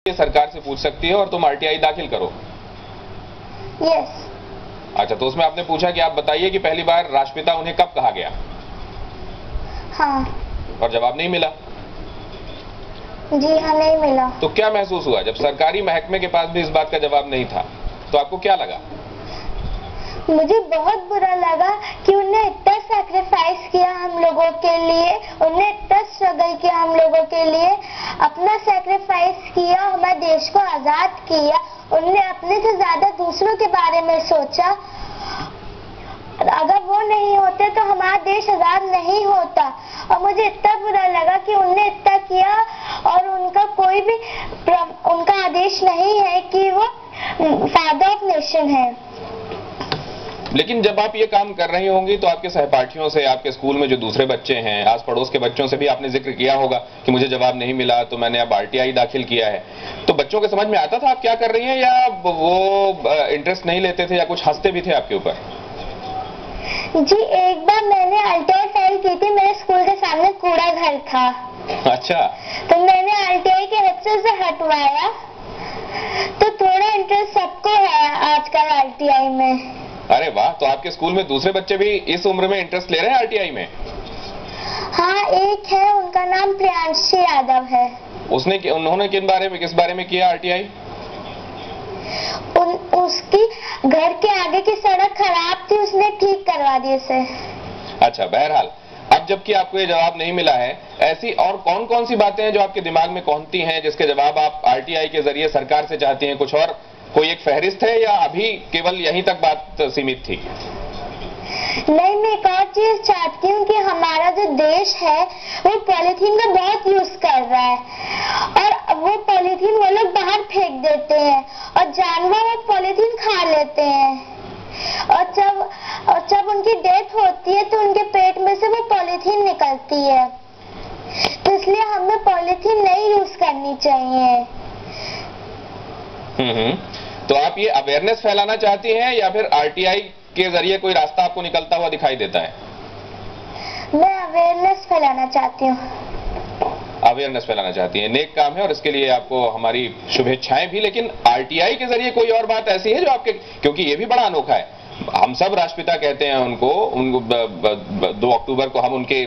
ये सरकार से पूछ सकती है और तुम आरटीआई दाखिल करो। यस। अच्छा, तो उसमें आपने पूछा कि आप बताइए कि पहली बार राष्ट्रपिता उन्हें कब कहा गया। हाँ। और जवाब नहीं मिला। जी हाँ, नहीं मिला। तो क्या महसूस हुआ जब सरकारी महकमे के पास भी इस बात का जवाब नहीं था, तो आपको क्या लगा? मुझे बहुत बुरा लगा कि उन्हें इतना सैक्रिफाइस किया हम लोगों के लिए, उन्हें इतना स्ट्रगल किया हम लोगों के लिए, अपना सैक्रिफाइस किया, हमारे देश को आजाद किया। उन्हें अपने से ज्यादा दूसरों के बारे में सोचा। अगर वो नहीं होते तो हमारा देश आजाद नहीं होता। और मुझे इतना बुरा लगा कि उन्हें इतना किया और उनका कोई भी उनका आदेश नहीं है कि वो फादर ऑफ नेशन है। लेकिन जब आप ये काम कर रही होंगी तो आपके सहपाठियों से, आपके स्कूल में जो दूसरे बच्चे हैं, आस पड़ोस के बच्चों से भी आपने जिक्र किया होगा कि मुझे जवाब नहीं मिला तो मैंने अब आरटीआई दाखिल किया है। तो बच्चों के समझ में आता था आप क्या कर रही हैं, या वो इंटरेस्ट नहीं लेते थे या कुछ हंसते भी थे आपके ऊपर? जी, एक बार मैंने आरटीआई फाइल की थी, मेरे स्कूल के सामने कूड़ा घर था। अच्छा। तो मैंने आरटीआई के हेड से हटवाया। तो थोड़ा इंटरेस्ट सबको है आजकल आरटीआई में। अरे वाह, तो आपके स्कूल में दूसरे बच्चे भी इस उम्र में इंटरेस्ट ले रहे हैं आरटीआई में? हाँ, एक है, उनका नाम प्रियांशी यादव है। उन्होंने किस बारे में किया आरटीआई? उसकी घर के आगे की सड़क खराब थी, उसने ठीक करवा दी उसे। अच्छा, बहरहाल अब जबकि आपको ये जवाब नहीं मिला है, ऐसी और कौन कौन सी बातें हैं जो आपके दिमाग में कौंधती हैं, जिसके जवाब आप आरटीआई के जरिए सरकार से चाहती हैं? कुछ और कोई एक फहरिस्त है या अभी केवल यहीं तक बात सीमित थी? नहीं, मैं एक और चीज चाहती हूँ कि हमारा जो देश है वो पॉलीथीन का बहुत यूज कर रहा है और वो पॉलीथीन वो लोग बाहर फेंक देते हैं और जानवर वो पॉलीथीन खा लेते हैं। और जब उनकी डेथ होती है तो उनके पेट में से वो पॉलीथीन निकलती है। तो इसलिए हमें पॉलीथीन नहीं यूज करनी चाहिए। तो आप ये अवेयरनेस फैलाना चाहती हैं या फिर आरटीआई के जरिए कोई रास्ता आपको निकलता हुआ दिखाई देता है? मैं अवेयरनेस फैलाना चाहती हूँ। अवेयरनेस फैलाना चाहती हैं, नेक काम है और इसके लिए आपको हमारी शुभेच्छाएं भी। लेकिन आरटीआई के जरिए कोई और बात ऐसी है जो आपके, क्योंकि ये भी बड़ा अनोखा है, हम सब राष्ट्रपिता कहते हैं उनको 2 अक्टूबर को हम उनके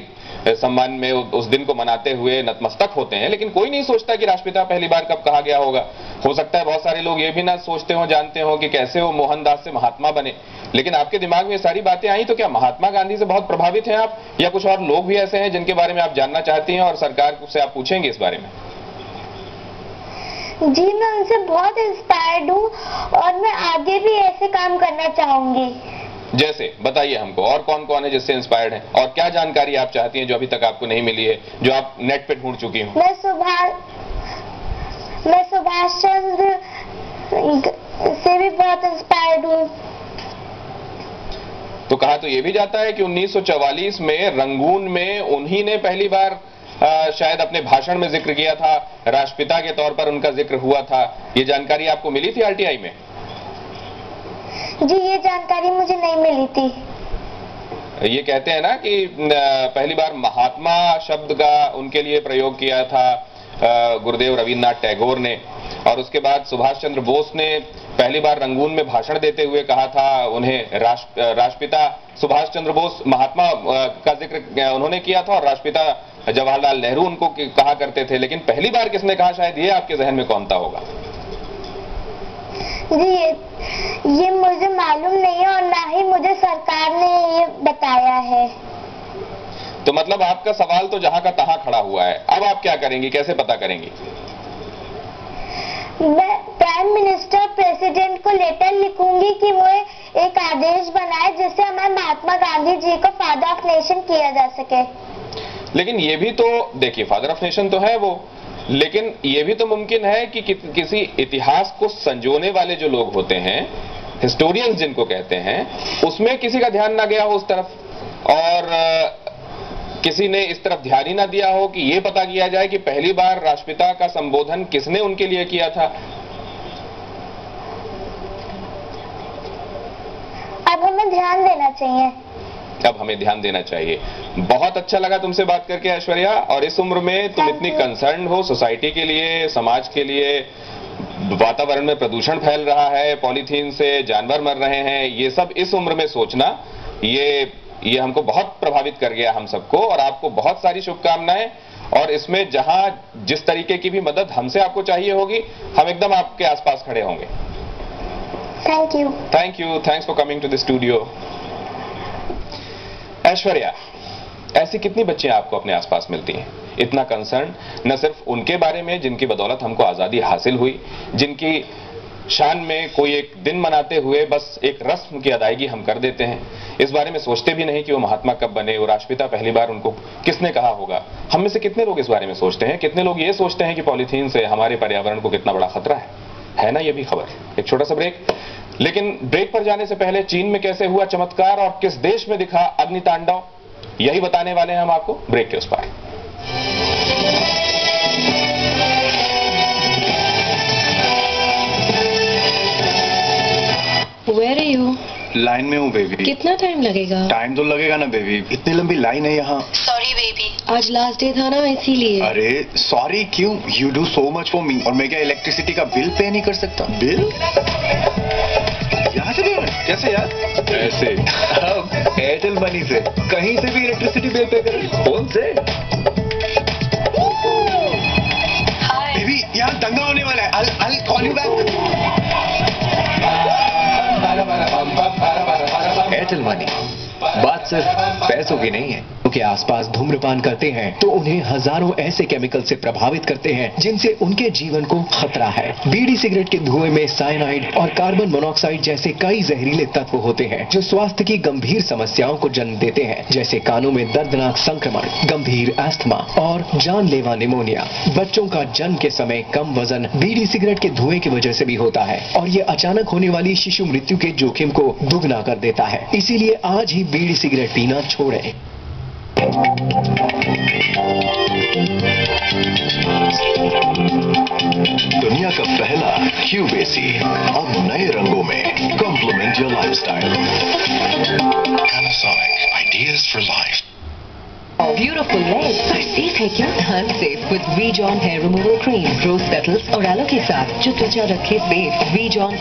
सम्मान में उस दिन को मनाते हुए नतमस्तक होते हैं, लेकिन कोई नहीं सोचता कि राष्ट्रपिता पहली बार कब कहा गया होगा। हो सकता है बहुत सारे लोग ये भी ना सोचते हो, जानते हो कि कैसे वो मोहनदास से महात्मा बने, लेकिन आपके दिमाग में ये सारी बातें आई तो क्या महात्मा गांधी से बहुत प्रभावित हैं आप, या कुछ और लोग भी ऐसे हैं जिनके बारे में आप जानना चाहती हैं और सरकार से आप पूछेंगे इस बारे में? जी, मैं उनसे बहुत इंस्पायर्ड हूँ और मैं आगे भी ऐसे काम करना चाहूंगी। जैसे बताइए हमको, और कौन कौन है जिससे इंस्पायर्ड हैं, और क्या जानकारी आप चाहती हैं जो अभी तक आपको नहीं मिली है, जो आप नेट पे ढूंढ चुकी हो? मैं सुभाष चंद्र से भी बहुत इंस्पायर्ड हूँ। तो कहा तो ये भी जाता है कि 1944 में रंगून में उन्हीं ने पहली बार शायद अपने भाषण में जिक्र किया था, राष्ट्रपिता के तौर पर उनका जिक्र हुआ था। ये जानकारी आपको मिली थी आरटीआई में? जी, ये जानकारी मुझे नहीं मिली थी। ये कहते हैं ना कि पहली बार महात्मा शब्द का उनके लिए प्रयोग किया था गुरुदेव रविन्द्रनाथ टैगोर ने, और उसके बाद सुभाष चंद्र बोस ने पहली बार रंगून में भाषण देते हुए कहा था उन्हें राष्ट्रपिता सुभाष चंद्र बोस महात्मा का जिक्र उन्होंने किया था, और राष्ट्रपिता जवाहरलाल नेहरू उनको कहा करते थे। लेकिन पहली बार किसने कहा, शायद ये आपके जहन में कौनता होगा? जी, ये मुझे मालूम नहीं है और ना ही मुझे सरकार ने ये बताया है। तो मतलब आपका सवाल तो जहां का तहां खड़ा हुआ है। अब आप क्या करेंगी, कैसे पता करेंगी? मैं प्राइम मिनिस्टर प्रेसिडेंट को लेटर लिखूंगी कि वो एक आदेश बनाए जिससे हमारे महात्मा गांधी जी को फादर ऑफ नेशन किया जा सके। लेकिन ये भी तो देखिए, फादर ऑफ नेशन तो है वो, लेकिन ये भी तो मुमकिन है कि किसी इतिहास को संजोने वाले जो लोग होते हैं, हिस्टोरियंस जिनको कहते हैं, उसमें किसी का ध्यान ना गया हो उस तरफ, और किसी ने इस तरफ ध्यान ही ना दिया हो कि ये पता किया जाए कि पहली बार राष्ट्रपिता का संबोधन किसने उनके लिए किया था। अब हमें ध्यान देना चाहिए। अब हमें ध्यान देना चाहिए। बहुत अच्छा लगा तुमसे बात करके ऐश्वर्या, और इस उम्र में तुम इतनी कंसर्न हो सोसाइटी के लिए, समाज के लिए। वातावरण में प्रदूषण फैल रहा है, पॉलीथीन से जानवर मर रहे हैं, ये सब इस उम्र में सोचना, ये हमको बहुत प्रभावित कर गया हम सबको, और आपको बहुत सारी शुभकामनाएं। और इसमें जहां जिस तरीके की भी मदद हमसे आपको चाहिए होगी, हम एकदम आपके आसपास खड़े होंगे। Thank you. Thanks for coming to the studio. Aishwarya, ऐसी कितनी बच्चियां आपको अपने आसपास मिलती हैं इतना कंसर्न, न सिर्फ उनके बारे में जिनकी बदौलत हमको आजादी हासिल हुई, जिनकी शान में कोई एक दिन मनाते हुए बस एक रस्म की अदायगी हम कर देते हैं, इस बारे में सोचते भी नहीं कि वो महात्मा कब बने, वो राष्ट्रपिता पहली बार उनको किसने कहा होगा। हम में से कितने लोग इस बारे में सोचते हैं? कितने लोग ये सोचते हैं कि पॉलीथीन से हमारे पर्यावरण को कितना बड़ा खतरा है ना? ये भी खबर। एक छोटा सा ब्रेक, लेकिन ब्रेक पर जाने से पहले चीन में कैसे हुआ चमत्कार और किस देश में दिखा अग्नि तांडव, यही बताने वाले हैं हम आपको ब्रेक के उस पार। Where are you? लाइन में हूँ बेबी। कितना टाइम लगेगा? टाइम तो लगेगा ना बेबी, इतनी लंबी लाइन है यहाँ। सॉरी बेबी, आज लास्ट डे था ना इसीलिए। अरे सॉरी क्यों? You do so much for me. और मैं क्या इलेक्ट्रिसिटी का बिल पे नहीं कर सकता? बिल यहाँ से पेमेंट कैसे यार? ऐसे अब एयरटेल मनी से कहीं से भी इलेक्ट्रिसिटी बिल पे करें, फोन से। बेबी यहाँ दंगा होने वाला है। I'll call you back। Airtel money बात सिर्फ पैसों की नहीं है, क्योंकि आसपास धूम्रपान करते हैं तो उन्हें हजारों ऐसे केमिकल से प्रभावित करते हैं जिनसे उनके जीवन को खतरा है। बीड़ी सिगरेट के धुएं में साइनाइड और कार्बन मोनोऑक्साइड जैसे कई जहरीले तत्व होते हैं जो स्वास्थ्य की गंभीर समस्याओं को जन्म देते हैं, जैसे कानों में दर्दनाक संक्रमण, गंभीर अस्थमा और जानलेवा निमोनिया। बच्चों का जन्म के समय कम वजन बीड़ी सिगरेट के धुएं की वजह से भी होता है, और ये अचानक होने वाली शिशु मृत्यु के जोखिम को दुगना कर देता है। इसीलिए आज ही बीड़ी सिगरेट पीना छोड़ें। दुनिया का पहला क्यूबेसी अब नए रंगों में complement your lifestyle. Panasonic, ideas for life. Beautiful legs पर सेफ है क्या? Unsafe with V-John hair removal cream, rose petals और एलो के साथ जो त्वचा रखे सेफ। V-John